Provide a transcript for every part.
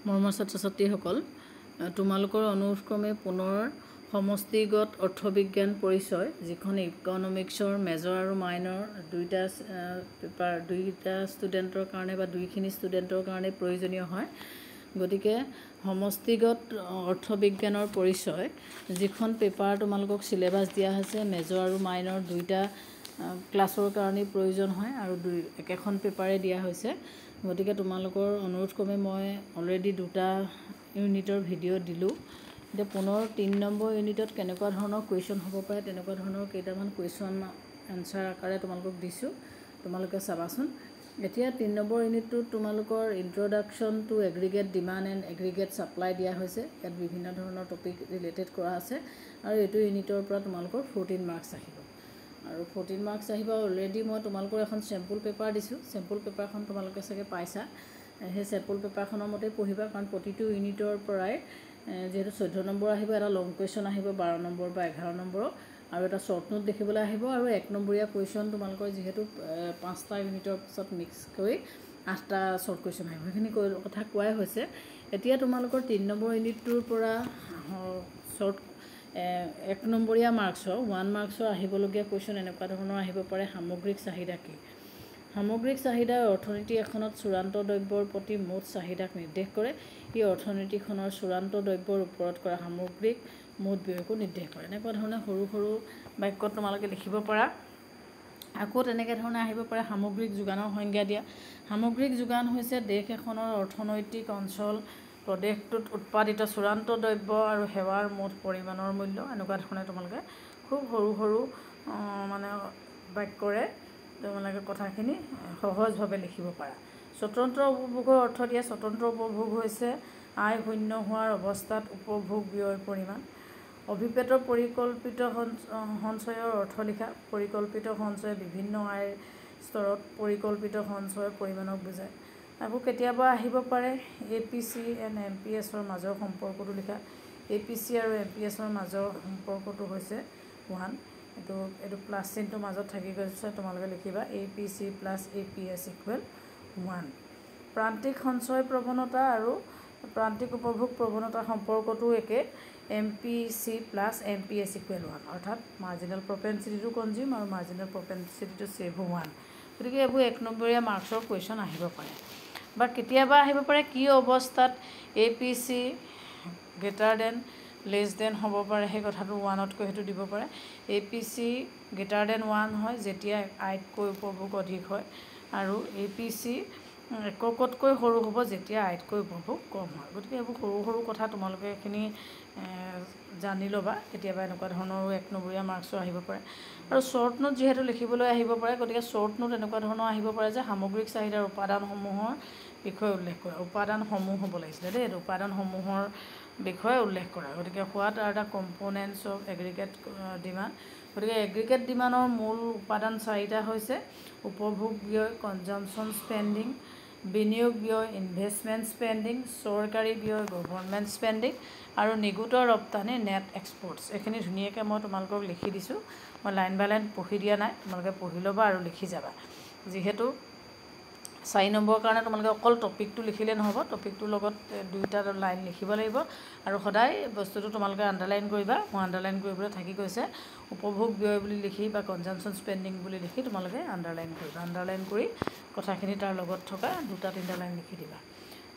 মৰমৰ ছাত্ৰ-ছাত্ৰীসকল তোমালোকৰ অনুৰোধক্ৰমে পুনৰ সমষ্টিগত অৰ্থবিজ্ঞান পৰিচয় যিখন ইকনমিক্সৰ মেজৰ আৰু মাইনৰ দুইটা পেপাৰ দুইটা ষ্টুডেণ্টৰ কাৰণে বা দুইখিনি ষ্টুডেণ্টৰ কাৰণে প্ৰয়োজনীয় হয় গতিকে সমষ্টিগত অৰ্থবিজ্ঞানৰ পৰিচয় যিখন পেপাৰ তোমালোকক সিলেবাস দিয়া হৈছে মেজৰ আৰু মাইনৰ দুইটা ক্লাছৰ কাৰণে প্ৰয়োজন হয় আৰু একেখন পেপাৰে দিয়া হৈছে গতিকে তোমালোকৰ অনুৰোধক্ৰমে মই অলৰেডি দুটা ইউনিটৰ ভিডিঅ' দিলোঁ এতিয়া পুনৰ 3 নম্বৰ ইউনিটত কেনেকুৱা ধৰণৰ কুৱেশ্যন হ'ব পাৰে তেনেকুৱা ধৰণৰ কেইটামান কুৱেশ্যন এনসাৰ আকাৰে তোমালোকক দিছোঁ তোমালোকে চাবাচোন এতিয়া 3 নম্বৰ ইউনিটটোত তোমালোকৰ introduction to aggregate demand and aggregate supply দিয়া হৈছে ইয়াত বিভিন্ন ধৰণৰ টপিক ৰিলেটেড কৰা আছে আৰু এইটো ইউনিটৰ পৰা তোমালোকৰ 14 মাৰ্কছ আহিব আৰু 14 মাৰ্কছ আহিব অলৰেডি মই তোমালোকৰ এখন চেম্পল পেপাৰ দিছোঁ চেম্পল পেপাৰখন তোমালোকে চাগে পাইছা সেই চেম্পল পেপাৰখনৰ মতে পঢ়িবা কাৰণ প্ৰতিটো ইউনিটৰ পৰাই যেহেতু 14 নম্বৰ আহিব এটা লং কুৱেশ্যন আহিব 12 নম্বৰ বা 11 নম্বৰ আৰু এটা শ্বৰ্ট নোট দেখিবলৈ আহিব আৰু 1 নম্বৰীয়া কুৱেশ্যন তোমালোকৰ যেহেতু 5টা ইউনিটৰ পিছত মিক্স কৰি 8টা শ্বৰ্ট কুৱেশ্যন আহিব সেইখিনি কথা কোৱাই হৈছে এতিয়া তোমালোকৰ 3 নম্বৰ ইউনিটটোৰ পৰা শ্বৰ্ট 1 নম্বৰীয়া মাৰ্কছৰ 1 মাৰ্কছৰ আহিবলগীয়া কুৱেশ্যন এনেকুৱা ধৰণৰ আহিব পাৰে সামগ্ৰিক চাহিদা কি সামগ্ৰিক চাহিদাৰ অৰ্থনীতি এখনত চূড়ান্ত দ্ৰব্যৰ প্ৰতি মুঠ চাহিদাক নিৰ্দেশ কৰে এই অৰ্থনীতিখনৰ চূড়ান্ত দ্ৰব্যৰ ওপৰত কৰা সামগ্ৰিক মুঠ ব্যয়কো নিৰ্দেশ কৰে এনেকুৱা ধৰণে সৰু সৰু বাক্যত তোমালোকে লিখিব পাৰা আকৌ তেনেকৈ ধৰণে আহিব পাৰে সামগ্ৰিক যোগানৰ সংজ্ঞা দিয়া সামগ্ৰিক যোগান হৈছে দেশ এখনৰ অৰ্থনৈতিক অঞ্চল প্ৰদেশটোত উৎপাদিত চূড়ান্ত দ্ৰব্য আৰু সেৱাৰ মুঠ পৰিমাণৰ মূল্য এনেকুৱা ধৰণে তোমালোকে খুব সৰু সৰু মানে বাক্যৰে তোমালোকে কথাখিনি সহজভাৱে লিখিব পাৰা স্বতন্ত্ৰ উপভোগৰ অৰ্থ দিয়া স্বতন্ত্ৰ উপভোগ হৈছে আয় শূন্য হোৱাৰ অৱস্থাত উপভোগ ব্যয়ৰ পৰিমাণ অভিপ্ৰেত পৰিকল্পিত সঞ্চয়ৰ অৰ্থ লিখা পৰিকল্পিত সঞ্চয় বিভিন্ন আয়ৰ স্তৰত পৰিকল্পিত সঞ্চয়ৰ পৰিমাণক বুজায় আকৌ কেতিয়াবা আহিব পাৰে APC এণ্ড MPSৰ মাজৰ সম্পৰ্কটো লিখা APC আৰু MPSৰ মাজৰ সম্পৰ্কটো হৈছে 1 এইটো প্লাছ চিনটোৰ মাজত থাকি গৈছে তোমালোকে লিখিবা APC প্লাছ APS ইকুৱেল 1 প্ৰান্তিক সঞ্চয় প্ৰৱণতা আৰু প্ৰান্তিক উপভোগ প্ৰৱণতা সম্পৰ্কটো একে MPC প্লাছ MPS ইকুৱেল 1 অৰ্থাৎ মাৰ্জিনেল প্ৰপেনচিটি টু কনজিউম আৰু মাৰ্জিনেল প্ৰপেনচিটি টু সেভ 1 গতিকে এইবোৰ 1 নম্বৰীয়া মাৰ্কছৰ কুৱেশ্যন আহিব পাৰে বা কেতিয়াবা আহিব পাৰে কি অৱস্থাত APC greater than less than হ'ব পাৰে সেই কথাটো 1তকৈ সেইটো দিব পাৰে APC গ্ৰেটাৰ দেন 1 হয় যেতিয়া আয়তকৈ উপভোগ অধিক হয় আৰু APC এককতকৈ সৰু হ'ব যেতিয়া আয়তকৈ উপভোগ কম হয় গতিকে এইবোৰ সৰু সৰু কথা তোমালোকে এইখিনি জানি ল'বা কেতিয়াবা এনেকুৱা ধৰণৰো 1 নম্বৰীয়া মাৰ্কছো আহিব পাৰে আৰু শ্বৰ্ট নোট যিহেতু লিখিবলৈ আহিব পাৰে গতিকে শ্বৰ্ট নোট এনেকুৱা ধৰণৰ আহিব পাৰে যে সামগ্ৰিক চাহিদাৰ উপাদানসমূহৰ বিষয়ে উল্লেখ কৰা উপাদানসমূহ হ'ব লাগিছিলে দেই উপাদানসমূহৰ বিষয়ে উল্লেখ কৰা গতিকে what are the components of aggregate demand গতিকে এগ্ৰিগেট ডিমাণ্ডৰ মূল উপাদান 4টা হৈছে উপভোগ ব্যয় কনজাম্পশ্যন স্পেণ্ডিং বিনিয়োগ ব্যয় ইনভেষ্টমেণ্ট স্পেণ্ডিং চৰকাৰী ব্যয় গভৰ্ণমেণ্ট স্পেণ্ডিং আৰু নিগুত ৰপ্তানি নেট এক্সপৰ্টছ এইখিনি ধুনীয়াকৈ মই তোমালোকক লিখি দিছোঁ মই লাইন বাই লাইন পঢ়ি দিয়া নাই তোমালোকে পঢ়ি ল'বা আৰু লিখি যাবা যিহেতু 4 নম্বৰৰ কাৰণে তোমালোকে অকল টপিকটো লিখিলে নহ'ব টপিকটোৰ লগত 2টা লাইন লিখিব লাগিব আৰু সদায় বস্তুটো তোমালোকে আণ্ডাৰলাইন কৰিবা মই আণ্ডাৰলাইন কৰিবলৈ থাকি গৈছে উপভোগ ব্যয় বুলি লিখি বা কনজাম্পশ্যন স্পেণ্ডিং বুলি লিখি তোমালোকে আণ্ডাৰলাইন কৰিবা আণ্ডাৰলাইন কৰি কথাখিনি তাৰ লগত থকা 2টা-3টা লাইন লিখি দিবা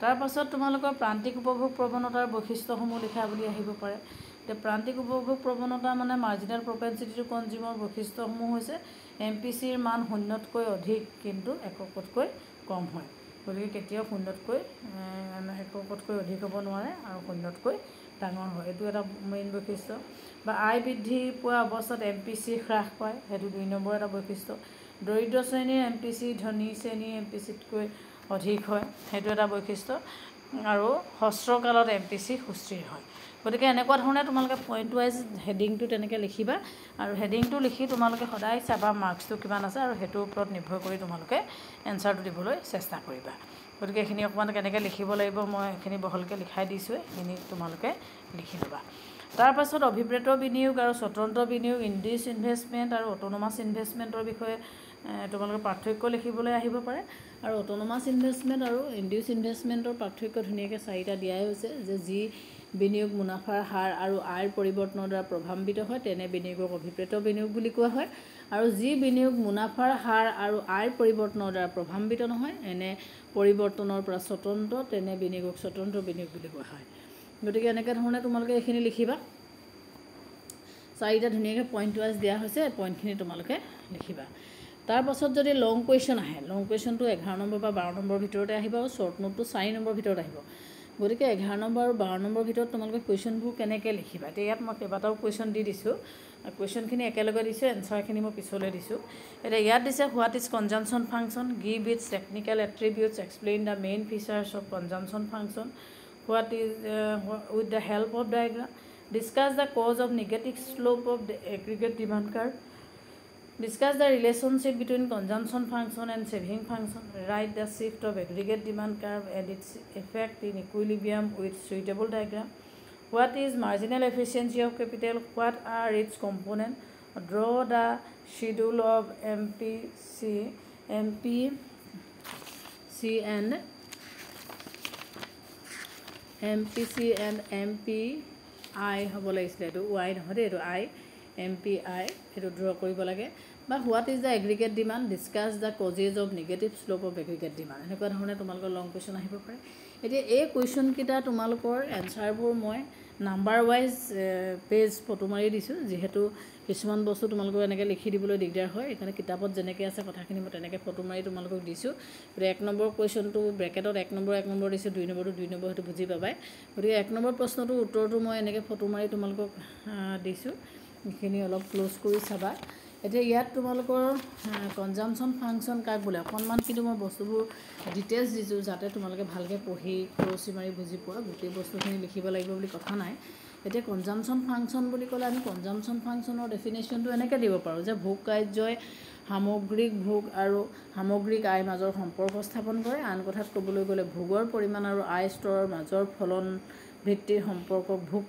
তাৰপাছত তোমালোকৰ প্ৰান্তিক উপভোগ প্ৰৱণতাৰ বৈশিষ্ট্যসমূহ লিখা বুলি আহিব পাৰে এতিয়া প্ৰান্তিক উপভোগ প্ৰৱণতা মানে মাৰ্জিনেল প্ৰপেনচিটি টু কনজিউমৰ বৈশিষ্ট্যসমূহ হৈছে MPCৰ মান 0তকৈ অধিক কিন্তু এককতকৈ কম হয় গতিকে কেতিয়াও 0তকৈ এককতকৈ অধিক হ'ব নোৱাৰে আৰু 0তকৈ ডাঙৰ হয় এইটো এটা মেইন বৈশিষ্ট্য বা আয় বৃদ্ধি পোৱা অৱস্থাত MPC হ্ৰাস পায় সেইটো 2 নম্বৰ এটা বৈশিষ্ট্য দৰিদ্ৰ শ্ৰেণীৰ MPC ধনী শ্ৰেণীৰ MPCতকৈ অধিক হয় সেইটো এটা বৈশিষ্ট্য আৰু হ্ৰস্বকালত MPC সুস্থিৰ হয় গতিকে এনেকুৱা ধৰণে তোমালোকে পইণ্ট ৱাইজ হেডিংটো তেনেকৈ লিখিবা আৰু হেডিংটো লিখি তোমালোকে সদায় চাবা মাৰ্কছটো কিমান আছে আৰু সেইটোৰ ওপৰত নিৰ্ভৰ কৰি তোমালোকে এনচাৰটো দিবলৈ চেষ্টা কৰিবা গতিকে এইখিনি অকণমান কেনেকৈ লিখিব লাগিব মই এইখিনি বহলকৈ লিখাই দিছোঁ এইখিনি তোমালোকে লিখি ল'বা তাৰপাছত অভিপ্ৰেত বিনিয়োগ আৰু স্বতন্ত্ৰ বিনিয়োগ ইণ্ডিউচ ইনভেষ্টমেণ্ট আৰু অট'নমাছ ইনভেষ্টমেণ্টৰ বিষয়ে তোমালোকে পাৰ্থক্য লিখিবলৈ আহিব পাৰে আৰু অট'নমাছ ইনভেষ্টমেণ্ট আৰু ইনডিউচ ইনভেষ্টমেণ্টৰ পাৰ্থক্য ধুনীয়াকৈ 4টা দিয়াই হৈছে যে যি বিনিয়োগ মুনাফাৰ হাৰ আৰু আয়ৰ পৰিৱৰ্তনৰ দ্বাৰা প্ৰভাৱিত হয় তেনে বিনিয়োগক অভিপ্ৰেত বিনিয়োগ বুলি কোৱা হয় আৰু যি বিনিয়োগ মুনাফাৰ হাৰ আৰু আয়ৰ পৰিৱৰ্তনৰ দ্বাৰা প্ৰভাৱিত নহয় এনে পৰিৱৰ্তনৰ পৰা স্বতন্ত্ৰ তেনে বিনিয়োগক স্বতন্ত্ৰ বিনিয়োগ বুলি কোৱা হয় গতিকে এনেকৈ ধৰণে তোমালোকে এইখিনি লিখিবা 4টা ধুনীয়াকৈ পইণ্ট ৱাইজ দিয়া হৈছে পইণ্টখিনি তোমালোকে লিখিবা তাৰ পাছত যদি লং কুৱেশ্যন আহে লং কুৱেশ্যনটো 11 নম্বৰ বা 12 নম্বৰৰ ভিতৰতে আহিব আৰু শ্বৰ্ট নোটটো 4 নম্বৰৰ ভিতৰত আহিব গতিকে 11 নম্বৰ আৰু 12 নম্বৰৰ ভিতৰত তোমালোকে কুৱেশ্যনবোৰ কেনেকৈ লিখিবা এতিয়া ইয়াত মই কেইবাটাও কুৱেশ্যন দি দিছোঁ কুৱেশ্যনখিনি একেলগে দিছোঁ এনচাৰখিনি মই পিছলৈ দিছোঁ এতিয়া ইয়াত দিছে what is consumption function give its technical attributes explain the main features of consumption function what is with the help of diagram discuss the cause of negative slope of the aggregate demand curve discuss the relationship between consumption function and saving function write the shift of aggregate demand curve and its effect in equilibrium with suitable diagram what is marginal efficiency of capital what are its components draw the schedule of MPC and MPI হ'ব লাগিছিলে এইটো y নহয় দেই এইটো I MPI এইটো draw কৰিব লাগে বা what is the aggregate demand discuss the causes of negative slope of aggregate demand এনেকুৱা ধৰণে তোমালোকৰ লং কুৱেশ্যন আহিব পাৰে এতিয়া এই কুৱেশ্যনকেইটা তোমালোকৰ এনচাৰবোৰ মই নাম্বাৰ ৱাইজ পেজ ফটো মাৰি দিছোঁ যিহেতু কিছুমান বস্তু তোমালোকৰ এনেকৈ লিখি দিবলৈ দিগদাৰ হয় এইকাৰণে কিতাপত যেনেকৈ আছে কথাখিনি মই তেনেকৈ ফটো মাৰি তোমালোকক দিছোঁ গতিকে 1 নম্বৰ কুৱেশ্যনটো ব্ৰেকেটত 1 নম্বৰ দিছোঁ 2 নম্বৰটো 2 নম্বৰ সেইটো বুজি পাবাই গতিকে 1 নম্বৰ প্ৰশ্নটো উত্তৰটো মই এনেকৈ ফটো মাৰি তোমালোকক দিছোঁ এইখিনি অলপ ক্লোজ কৰি চাবা এতিয়া ইয়াত তোমালোকৰ কনজাম্পশ্যন ফাংচন কাক বোলে অকণমান কিন্তু মই বস্তুবোৰ ডিটেইলছ দিছোঁ যাতে তোমালোকে ভালকৈ পঢ়ি খৰচি মাৰি বুজি পোৱা গোটেই বস্তুখিনি লিখিব লাগিব বুলি কথা নাই এতিয়া কনজাম্পশ্যন ফাংচন বুলি ক'লে আমি কনজাম্পশ্যন ফাংচনৰ ডেফিনেশ্যনটো এনেকৈ দিব পাৰোঁ যে ভোগ কাৰ্যই সামগ্ৰিক ভোগ আৰু সামগ্ৰিক আয়ৰ মাজৰ সম্পৰ্ক স্থাপন কৰে আন কথাত ক'বলৈ গ'লে ভোগৰ পৰিমাণ আৰু আয় স্তৰৰ মাজৰ ফলন ভিত্তিৰ সম্পৰ্কক ভোগ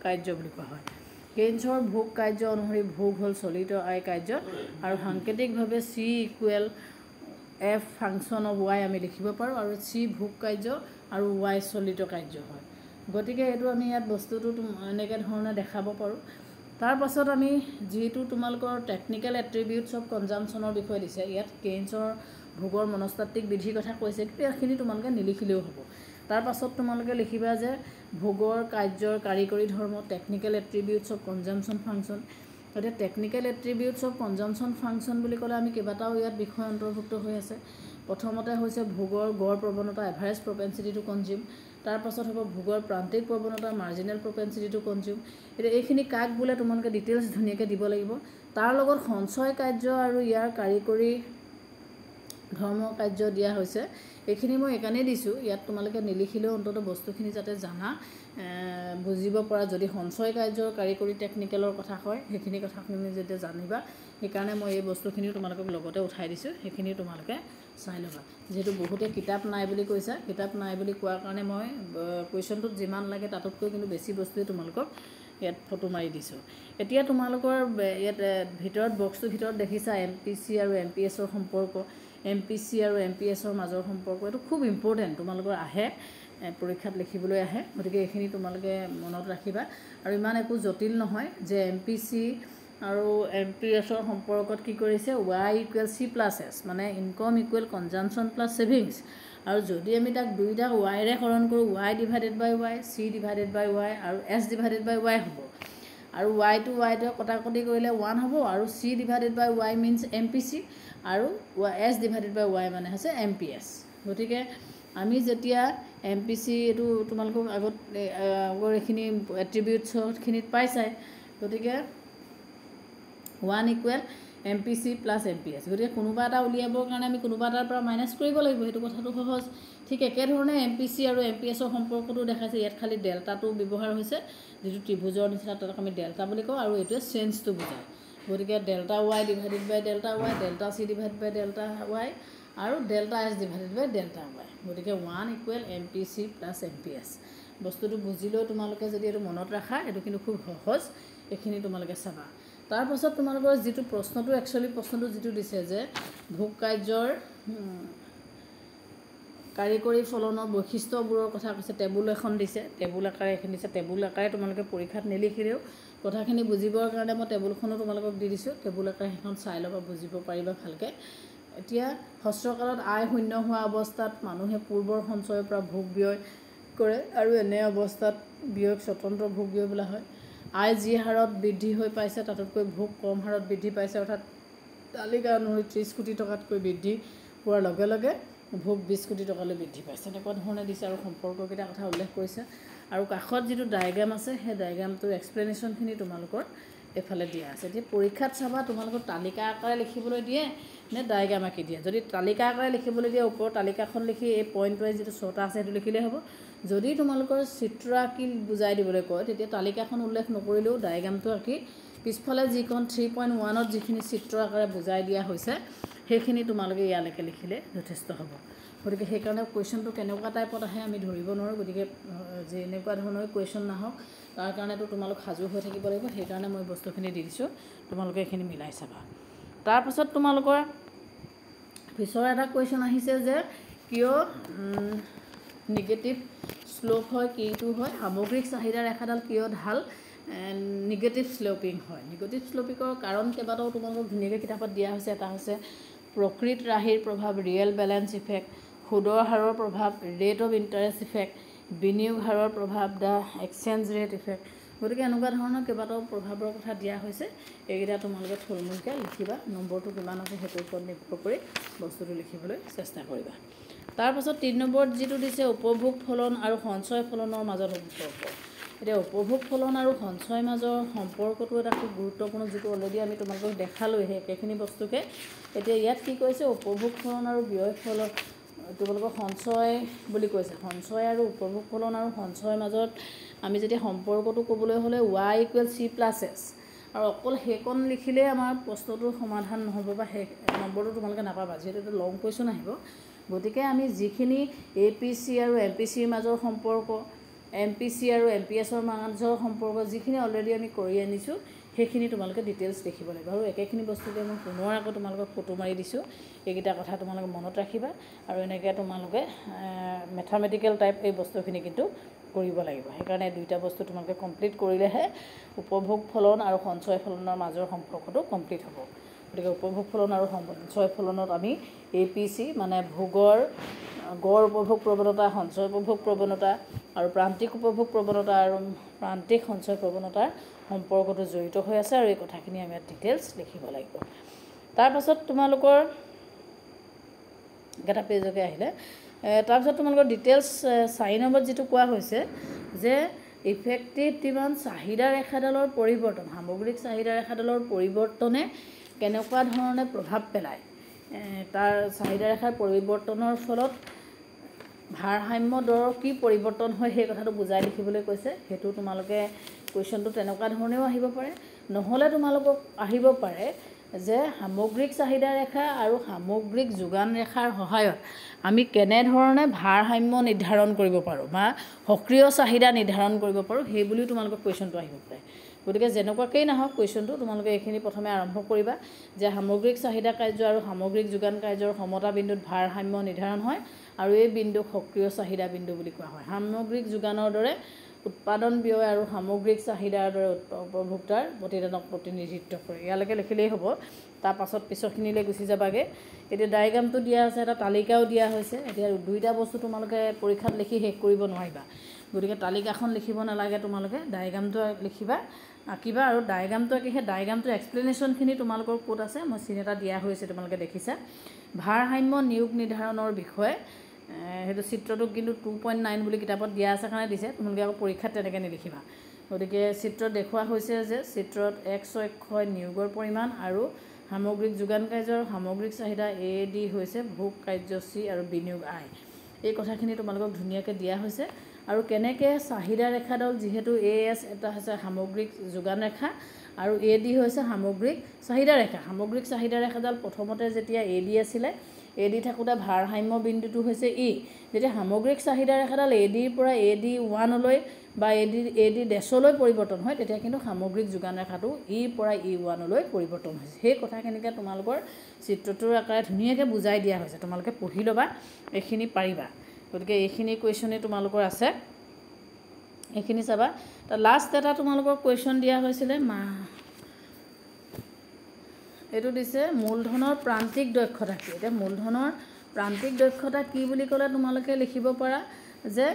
কাৰ্য বুলি কোৱা হয় কেইন্সৰ ভোগ কাৰ্য অনুসৰি ভোগ হ'ল চলিত আয় কাৰ্য আৰু সাংকেতিকভাৱে C = F function of y আমি লিখিব পাৰোঁ আৰু C ভোগ কাৰ্য আৰু y চলিত কাৰ্য হয় গতিকে এইটো আমি ইয়াত বস্তুটো এনেকৈ ধৰণে দেখাব পাৰোঁ তাৰ পাছত আমি যিটো তোমালোকৰ টেকনিকেল এট্ৰিবিউটছ অফ কনজাম্পশ্যনৰ বিষয়ে দিছে ইয়াত কেইন্সৰ ভোগৰ মনস্তাত্ত্বিক বিধিৰ কথা কৈছে কিন্তু এইখিনি তোমালোকে নিলিখিলেও হ'ব তাৰ পাছত তোমালোকে লিখিবা যে ভোগৰ কাৰ্যৰ কাৰিকৰী ধৰ্ম technical attributes of consumption function এতিয়া technical attributes of consumption function বুলি ক'লে আমি কেইবাটাও ইয়াত বিষয় অন্তৰ্ভুক্ত হৈ আছে প্ৰথমতে হৈছে ভোগৰ গড় প্ৰৱণতা এভাৰেজ প্ৰপেনচিটি টু কনজিউম তাৰ পাছত হ'ব ভোগৰ প্ৰান্তিক প্ৰৱণতা মাৰ্জিনেল প্ৰপেনচিটি টু কনজিউম এতিয়া এইখিনি কাক বোলে তোমালোকে ডিটেইলছ ধুনীয়াকৈ দিব লাগিব তাৰ লগত সঞ্চয় কাৰ্য আৰু ইয়াৰ কাৰিকৰী ধৰ্ম কাৰ্য দিয়া হৈছে এইখিনি মই এইকাৰণেই দিছোঁ ইয়াত তোমালোকে নিলিখিলেও অন্তত বস্তুখিনি যাতে জানা বুজিব পৰা যদি সঞ্চয় কাৰ্যৰ কাৰিকৰী টেকনিকেলৰ কথা হয় সেইখিনি কথাখিনি যেতিয়া জানিবা সেইকাৰণে মই এই বস্তুখিনিও তোমালোকক লগতে উঠাই দিছোঁ সেইখিনি তোমালোকে চাই ল'বা যেহেতু বহুতে কিতাপ নাই বুলি কৈছা কিতাপ নাই বুলি কোৱাৰ কাৰণে মই কুৱেশ্যনটোত যিমান লাগে তাতকৈ কিন্তু বেছি বস্তুৱে তোমালোকক ইয়াত ফটো মাৰি দিছোঁ এতিয়া তোমালোকৰ ইয়াত ভিতৰত বক্সটোৰ ভিতৰত দেখিছা MPC আৰু MPSৰ সম্পৰ্ক MPC আৰু MPSৰ মাজৰ সম্পৰ্ক এইটো খুব ইম্পৰ্টেণ্ট তোমালোকৰ আহে পৰীক্ষাত লিখিবলৈ আহে গতিকে এইখিনি তোমালোকে মনত ৰাখিবা আৰু ইমান একো জটিল নহয় যে MPC আৰু MPSৰ সম্পৰ্কত কি কৰিছে y = C + S মানে ইনকম = কনজাম্পশ্যন + ছেভিংছ আৰু যদি আমি তাক দুইটাক y ৰে হৰণ কৰোঁ y / y C / y আৰু S / y হ'ব আৰু y টো কটাকটি কৰিলে 1 হ'ব আৰু C / y মিন্স MPC আৰু S / y মানে হৈছে MPS গতিকে আমি যেতিয়া MPC এইটো তোমালোকক আগৰ এইখিনি এট্ৰিবিউটছখিনিত পাইছাই গতিকে 1 = MPC + MPS গতিকে কোনোবা এটা উলিয়াবৰ কাৰণে আমি কোনোবা এটাৰ পৰা মাইনাছ কৰিব লাগিব সেইটো কথাটো সহজ ঠিক একেধৰণে MPC আৰু MPSৰ সম্পৰ্কটো দেখাইছে ইয়াত খালি ডেল্টাটো ব্যৱহাৰ হৈছে যিটো ত্ৰিভুজৰ নিচিনা তাক আমি ডেল্টা বুলি কওঁ আৰু এইটোৱে চেঞ্জটো বুজায় গতিকে delta y / delta y delta C / delta y আৰু ডেল্টা S / ডেল্টা y গতিকে 1 = MPC + MPS বস্তুটো বুজিলেও তোমালোকে যদি এইটো মনত ৰাখা এইটো কিন্তু খুব সহজ এইখিনি তোমালোকে চাবা তাৰ পাছত তোমালোকৰ যিটো প্ৰশ্নটো একচুৱেলি প্ৰশ্নটো যিটো দিছে যে ভোগ কাৰ্যৰ কাৰিকৰী ফলনৰ বৈশিষ্ট্যবোৰৰ কথা কৈছে, টেবুল এখন দিছে, টেবুল আকাৰে এখন দিছে। টেবুল আকাৰে তোমালোকে পৰীক্ষাত নিলিখিলেও কথাখিনি বুজিবৰ কাৰণে মই টেবুলখনো তোমালোকক দি দিছোঁ। টেবুল আকাৰে সেইখন চাই ল'বা, বুজিব পাৰিবা ভালকৈ। এতিয়া হ্ৰস্বকালত আয় শূন্য হোৱা অৱস্থাত মানুহে পূৰ্বৰ সঞ্চয়ৰ পৰা ভোগ ব্যয় কৰে আৰু এনে অৱস্থাত ব্যয়ক স্বতন্ত্ৰ ভোগ ব্যয় বোলা হয়। আয় যি হাৰত বৃদ্ধি হৈ পাইছে তাতকৈ ভোগ কম হাৰত বৃদ্ধি পাইছে, অৰ্থাৎ তালিকা অনুসৰি 30 কোটি টকাতকৈ বৃদ্ধি হোৱাৰ লগে লগে ভোগ 20 কোটি টকালৈ বৃদ্ধি পাইছে। এনেকুৱা ধৰণে দিছে আৰু সম্পৰ্ককেইটা কথা উল্লেখ কৰিছে। আৰু কাষত যিটো ডায়েগ্ৰাম আছে সেই ডায়েগ্ৰামটোৰ এক্সপ্লেনেশ্যনখিনি তোমালোকৰ এফালে দিয়া আছে। এতিয়া পৰীক্ষাত চাবা তোমালোকৰ তালিকা আকাৰে লিখিবলৈ দিয়ে নে ডায়েগ্ৰাম আঁকি দিয়ে। যদি তালিকা আকাৰে লিখিবলৈ দিয়ে ওপৰৰ তালিকাখন লিখি এই পইণ্ট ৱাইজ যিটো 6টা আছে সেইটো লিখিলেই হ'ব। যদি তোমালোকৰ চিত্ৰ আঁকি বুজাই দিবলৈ কয় তেতিয়া তালিকাখন উল্লেখ নকৰিলেও ডায়েগ্ৰামটো আঁকি পিছফালে যিখন 3.1ত যিখিনি চিত্ৰ আকাৰে বুজাই দিয়া হৈছে সেইখিনি তোমালোকে ইয়ালৈকে লিখিলে যথেষ্ট হ'ব। গতিকে সেইকাৰণে কুৱেশ্যনটো কেনেকুৱা টাইপত আহে আমি ধৰিব নোৱাৰোঁ। গতিকে যে এনেকুৱা ধৰণৰ কুৱেশ্যন নাহক তাৰ কাৰণেতো তোমালোক সাজু হৈ থাকিব লাগিব। সেইকাৰণে মই বস্তুখিনি দি দিছোঁ, তোমালোকে এইখিনি মিলাই চাবা। তাৰপাছত তোমালোকৰ পিছৰ এটা কুৱেশ্যন আহিছে যে কিয় নিগেটিভ শ্লোপ হয়, কিটো হয়, সামগ্ৰিক চাহিদা ৰেখাডাল কিয় ঢাল নিগেটিভ শ্লোপিং হয়। নিগেটিভ শ্লোপিঙৰ কাৰণ কেইবাটাও তোমালোকক ধুনীয়াকৈ কিতাপত দিয়া হৈছে। এটা হৈছে প্ৰকৃত ৰাশিৰ প্ৰভাৱ, ৰিয়েল বেলেঞ্চ ইফেক্ট, সুদৰ হাৰৰ প্ৰভাৱ, ৰেট অফ ইণ্টাৰেষ্ট ইফেক্ট, বিনিয়োগ হাৰৰ প্ৰভাৱ, দ্য এক্সচেঞ্জ ৰেট ইফেক্ট। গতিকে এনেকুৱা ধৰণৰ কেইবাটাও প্ৰভাৱৰ কথা দিয়া হৈছে। এইকেইটা তোমালোকে থুলমূলকৈ লিখিবা। নম্বৰটো কিমান আছে সেইটোৰ ওপৰত নিৰ্ভৰ কৰি বস্তুটো লিখিবলৈ চেষ্টা কৰিবা। তাৰপাছত 3 নম্বৰত যিটো দিছে উপভোগ ফলন আৰু সঞ্চয় ফলনৰ মাজত সম্পৰ্ক। এতিয়া উপভোগ ফলন আৰু সঞ্চয় মাজৰ সম্পৰ্কটো এটা খুব গুৰুত্বপূৰ্ণ, যিটো অলৰেডি আমি তোমালোকক দেখালোঁ সেই একেখিনি বস্তুকে। এতিয়া ইয়াত কি কৈছে, উপভোগ ফলন আৰু ব্যয় ফলন তোমালোকৰ সঞ্চয় বুলি কৈছে। সঞ্চয় আৰু উপভোগ ফলন আৰু সঞ্চয়ৰ মাজত আমি যেতিয়া সম্পৰ্কটো ক'বলৈ হ'লে y = c+s আৰু অকল সেইকণ লিখিলেই আমাৰ প্ৰশ্নটোৰ সমাধান নহ'ব বা সেই নম্বৰটো তোমালোকে নাপাবা, যিহেতু এইটো লং কুৱেশ্যন আহিব। গতিকে আমি যিখিনি APC আৰু MPCৰ মাজৰ সম্পৰ্ক, MPC আৰু MPSৰ মাজৰ সম্পৰ্ক যিখিনি অলৰেডি আমি কৰি আনিছোঁ সেইখিনি তোমালোকে ডিটেইলছ দেখিব লাগিব। আৰু একেখিনি বস্তুকে মই পুনৰ আকৌ তোমালোকক ফটো মাৰি দিছোঁ। এইকেইটা কথা তোমালোকে মনত ৰাখিবা আৰু এনেকৈ তোমালোকে মেথামেটিকেল টাইপ এই বস্তুখিনি কিন্তু কৰিব লাগিব। সেইকাৰণে দুইটা বস্তু তোমালোকে কমপ্লিট কৰিলেহে উপভোগ ফলন আৰু সঞ্চয় ফলনৰ মাজৰ সম্পৰ্কটো কমপ্লিট হ'ব। গতিকে উপভোগ ফলন আৰু সঞ্চয় ফলনত আমি APC মানে ভোগৰ গড় উপভোগ প্ৰৱণতা, সঞ্চয় উপভোগ প্ৰৱণতা আৰু প্ৰান্তিক উপভোগ প্ৰৱণতা আৰু প্ৰান্তিক সঞ্চয় প্ৰৱণতাৰ সম্পৰ্কটো জড়িত হৈ আছে। আৰু এই কথাখিনি আমি ডিটেইলছ লিখিব লাগিব। তাৰপাছত তোমালোকৰ এটা পেজকে আহিলে তাৰপিছত তোমালোকৰ ডিটেইলছ 4 নম্বৰত যিটো কোৱা হৈছে যে ইফেক্টিভ ডিমাণ্ড চাহিদা ৰেখাডালৰ পৰিৱৰ্তন, সামগ্ৰিক চাহিদা ৰেখাডালৰ পৰিৱৰ্তনে কেনেকুৱা ধৰণে প্ৰভাৱ পেলায়। তাৰ চাহিদা ৰেখাৰ পৰিৱৰ্তনৰ ফলত ভাৰসাম্য দৰৰ কি পৰিৱৰ্তন হয় সেই কথাটো বুজাই লিখিবলৈ কৈছে। সেইটো তোমালোকে কুৱেশ্যনটো তেনেকুৱা ধৰণেও আহিব পাৰে, নহ'লে তোমালোকক আহিব পাৰে যে সামগ্ৰিক চাহিদা ৰেখা আৰু সামগ্ৰিক যোগান ৰেখাৰ সহায়ত আমি কেনেধৰণে ভাৰসাম্য নিৰ্ধাৰণ কৰিব পাৰোঁ বা সক্ৰিয় চাহিদা নিৰ্ধাৰণ কৰিব পাৰোঁ সেই বুলিও তোমালোকক কুৱেশ্যনটো আহিব পাৰে। গতিকে যেনেকুৱাকেই নাহক কুৱেশ্যনটো তোমালোকে এইখিনি প্ৰথমে আৰম্ভ কৰিবা যে সামগ্ৰিক চাহিদা কাৰ্য আৰু সামগ্ৰিক যোগান কাৰ্যৰ সমতা বিন্দুত ভাৰসাম্য নিৰ্ধাৰণ হয় আৰু এই বিন্দুক সক্ৰিয় চাহিদা বিন্দু বুলি কোৱা হয়। সামগ্ৰিক যোগানৰ দৰে উৎপাদন ব্যয় আৰু সামগ্ৰিক চাহিদাৰ দৰে উপভোক্তাৰ প্ৰতিদানক প্ৰতিনিধিত্ব কৰে। ইয়ালৈকে লিখিলেই হ'ব। তাৰ পাছত পিছৰখিনিলৈ গুচি যাবাগৈ। এতিয়া ডায়েগ্ৰামটো দিয়া আছে, এটা তালিকাও দিয়া হৈছে। এতিয়া দুইটা বস্তু তোমালোকে পৰীক্ষাত লিখি শেষ কৰিব নোৱাৰিবা। গতিকে তালিকাখন লিখিব নালাগে, তোমালোকে ডায়েগ্ৰামটো লিখিবা, আঁকিবা। আৰু ডায়েগ্ৰামটো আঁকি সেই ডায়েগ্ৰামটোৰ এক্সপ্লেনেশ্যনখিনি তোমালোকৰ ক'ত আছে মই চিন এটা দিয়া হৈছে, তোমালোকে দেখিছা। ভাৰসাম্য নিয়োগ নিৰ্ধাৰণৰ বিষয়ে সেইটো চিত্ৰটো কিন্তু 2.9 বুলি কিতাপত দিয়া আছে কাৰণে দিছে, তোমালোকে আকৌ পৰীক্ষাত তেনেকৈ নিলিখিবা। গতিকে চিত্ৰত দেখুওৱা হৈছে যে চিত্ৰত X অক্ষই নিয়োগৰ পৰিমাণ আৰু সামগ্ৰিক যোগান কাৰ্যৰ সামগ্ৰিক চাহিদা AD হৈছে ভোগ কাৰ্য C আৰু বিনিয়োগ I। এই কথাখিনি তোমালোকক ধুনীয়াকৈ দিয়া হৈছে। আৰু কেনেকৈ চাহিদা ৰেখাডাল যিহেতু AS এটা হৈছে সামগ্ৰিক যোগান ৰেখা আৰু AD হৈছে সামগ্ৰিক চাহিদা ৰেখা। সামগ্ৰিক চাহিদা ৰেখাডাল প্ৰথমতে যেতিয়া AD আছিলে এ ডি থাকোঁতে ভাৰসাম্য বিন্দুটো হৈছে ই যেতিয়া সামগ্ৰিক চাহিদা ৰেখাডাল এ ডিৰ পৰা AD1লৈ বা এ ডি ডেছলৈ পৰিৱৰ্তন হয় তেতিয়া কিন্তু সামগ্ৰিক যোগান ৰেখাটো ইৰ পৰা E1লৈ পৰিৱৰ্তন হৈছে সেই কথাখিনিকে তোমালোকৰ চিত্ৰটোৰ আকাৰে ধুনীয়াকৈ বুজাই দিয়া হৈছে তোমালোকে পঢ়ি ল'বা এইখিনি পাৰিবা গতিকে এইখিনি কুৱেশ্যনেই তোমালোকৰ আছে এইখিনি চাবা তাৰ লাষ্ট এটা তোমালোকৰ কুৱেশ্যন দিয়া হৈছিলে এইটো দিছে মূলধনৰ প্ৰান্তিক দক্ষতা কি এতিয়া মূলধনৰ প্ৰান্তিক দক্ষতা কি বুলি ক'লে তোমালোকে লিখিব পাৰা যে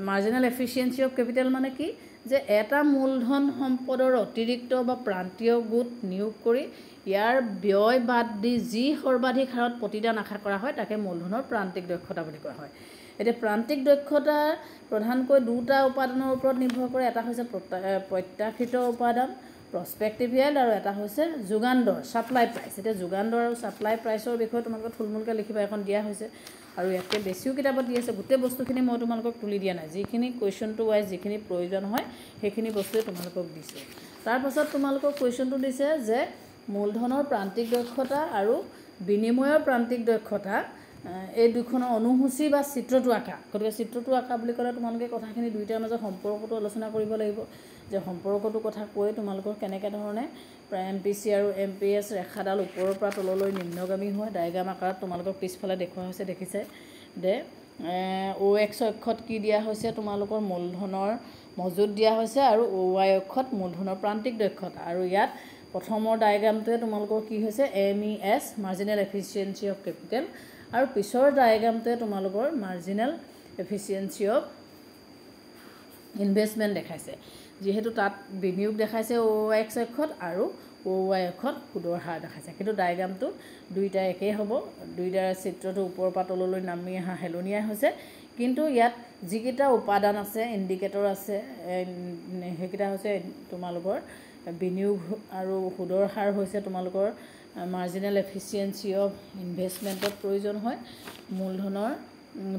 মাৰ্জিনেল এফিচিয়েঞ্চি অফ কেপিটেল মানে কি যে এটা মূলধন সম্পদৰ অতিৰিক্ত বা প্ৰান্তীয় গোট নিয়োগ কৰি ইয়াৰ ব্যয় বাদ দি যি সৰ্বাধিক হাৰত প্ৰতিদান আশা কৰা হয় তাকে মূলধনৰ প্ৰান্তিক দক্ষতা বুলি কোৱা হয় এতিয়া প্ৰান্তিক দক্ষতা প্ৰধানকৈ দুটা উপাদানৰ ওপৰত নিৰ্ভৰ কৰে এটা হৈছে প্ৰত্যাশিত উপাদান প্ৰস্পেক্টিভ ইয়েল্ড আৰু এটা হৈছে যোগান দৰ সাপ্লাই প্ৰাইচ এতিয়া যোগান দৰ আৰু সাপ্লাই প্ৰাইচৰ বিষয়ে তোমালোকক থুলমূলকৈ লিখিবা এখন দিয়া হৈছে আৰু ইয়াতকৈ বেছিও কিতাপত দি আছে গোটেই বস্তুখিনি মই তোমালোকক তুলি দিয়া নাই যিখিনি কুৱেশ্যনটো ৱাইজ যিখিনি প্ৰয়োজন হয় সেইখিনি বস্তুৱে তোমালোকক দিছে তাৰপাছত তোমালোকক কুৱেশ্যনটো দিছে যে মূলধনৰ প্ৰান্তিক দক্ষতা আৰু বিনিময়ৰ প্ৰান্তিক দক্ষতা এই দুখনৰ অনুসূচী বা চিত্ৰটো আঁকা গতিকে চিত্ৰটো আঁকা বুলি ক'লে তোমালোকে কথাখিনি দুইটাৰ মাজত সম্পৰ্কটো আলোচনা কৰিব লাগিব যে সম্পৰ্কটো কথা কৈ তোমালোকৰ কেনেকৈ ধৰণে MPC আৰু MPS ৰেখাডাল ওপৰৰ পৰা তললৈ নিম্নগামী হয় ডায়েগ্ৰাম আকাৰত তোমালোকক পিছফালে দেখুওৱা হৈছে দেখিছে দে OX অক্ষত কি দিয়া হৈছে তোমালোকৰ মূলধনৰ মজুত দিয়া হৈছে আৰু OY অক্ষত মূলধনৰ প্ৰান্তিক দক্ষতা আৰু ইয়াত প্ৰথমৰ ডায়েগ্ৰামটোৱে তোমালোকৰ কি হৈছে MES marginal efficiency of capital আৰু পিছৰ ডায়েগ্ৰামটোৱে তোমালোকৰ মাৰ্জিনেল এফিচিয়েঞ্চি অফ ইনভেষ্টমেণ্ট দেখাইছে যেহেতু তাত বিনিয়োগ দেখাইছে OX অক্ষত আৰু OY অক্ষত সুদৰ হাৰ দেখাইছে কিন্তু ডায়েগ্ৰামটো দুইটা একেই হ'ব দুইটাৰ চিত্ৰটো ওপৰৰ পৰা তললৈ নামি অহা হেলনীয়া হৈছে কিন্তু ইয়াত যিকেইটা উপাদান আছে ইণ্ডিকেটৰ আছে সেইকেইটা হৈছে তোমালোকৰ বিনিয়োগ আৰু সুদৰ হাৰ হৈছে তোমালোকৰ মাৰ্জিনেল এফিচিয়েঞ্চি অফ ইনভেষ্টমেণ্টত প্ৰয়োজন হয় মূলধনৰ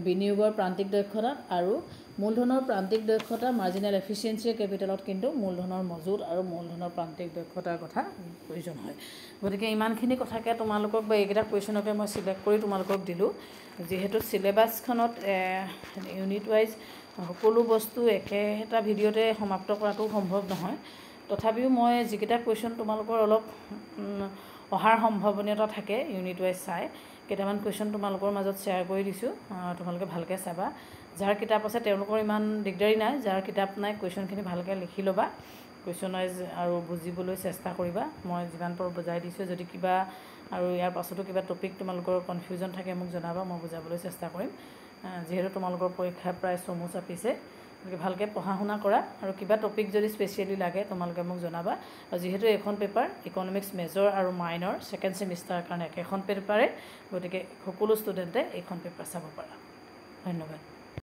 বিনিয়োগৰ প্ৰান্তিক দক্ষতা আৰু মূলধনৰ প্ৰান্তিক দক্ষতা মাৰ্জিনেল এফিচিয়েঞ্চি কেপিটেলত কিন্তু মূলধনৰ মজুত আৰু মূলধনৰ প্ৰান্তিক দক্ষতাৰ কথা প্ৰয়োজন হয় গতিকে ইমানখিনি কথাকে তোমালোকক বা এইকেইটা কুৱেশ্যনকে মই চিলেক্ট কৰি তোমালোকক দিলোঁ যিহেতু চিলেবাছখনত ইউনিট ৱাইজ সকলো বস্তু একেটা ভিডিঅ'তে সমাপ্ত কৰাটো সম্ভৱ নহয় তথাপিও মই যিকেইটা কুৱেশ্যন তোমালোকৰ অলপ অহাৰ সম্ভাৱনীয়তা থাকে ইউনিট ৱাইজ চাই কেইটামান কুৱেশ্যন তোমালোকৰ মাজত শ্বেয়াৰ কৰি দিছোঁ তোমালোকে ভালকৈ চাবা যাৰ কিতাপ আছে তেওঁলোকৰ ইমান দিগদাৰী নাই যাৰ কিতাপ নাই কুৱেশ্যনখিনি ভালকৈ লিখি ল'বা কুৱেশ্যন ৱাইজ আৰু বুজিবলৈ চেষ্টা কৰিবা মই যিমান পাৰোঁ বুজাই দিছোঁ যদি কিবা আৰু ইয়াৰ পাছতো কিবা টপিক তোমালোকৰ কনফিউজন থাকে মোক জনাবা মই বুজাবলৈ চেষ্টা কৰিম যিহেতু তোমালোকৰ পৰীক্ষা প্ৰায় চমু চাপিছে গতিকে ভালকৈ পঢ়া শুনা কৰা আৰু কিবা টপিক যদি স্পেচিয়েলি লাগে তোমালোকে মোক জনাবা আৰু যিহেতু এইখন পেপাৰ ইকনমিক্স মেজৰ আৰু মাইনৰ ছেকেণ্ড ছেমিষ্টাৰৰ কাৰণে একেখন পেপাৰে গতিকে সকলো ষ্টুডেণ্টে এইখন পেপাৰ চাব পাৰা ধন্যবাদ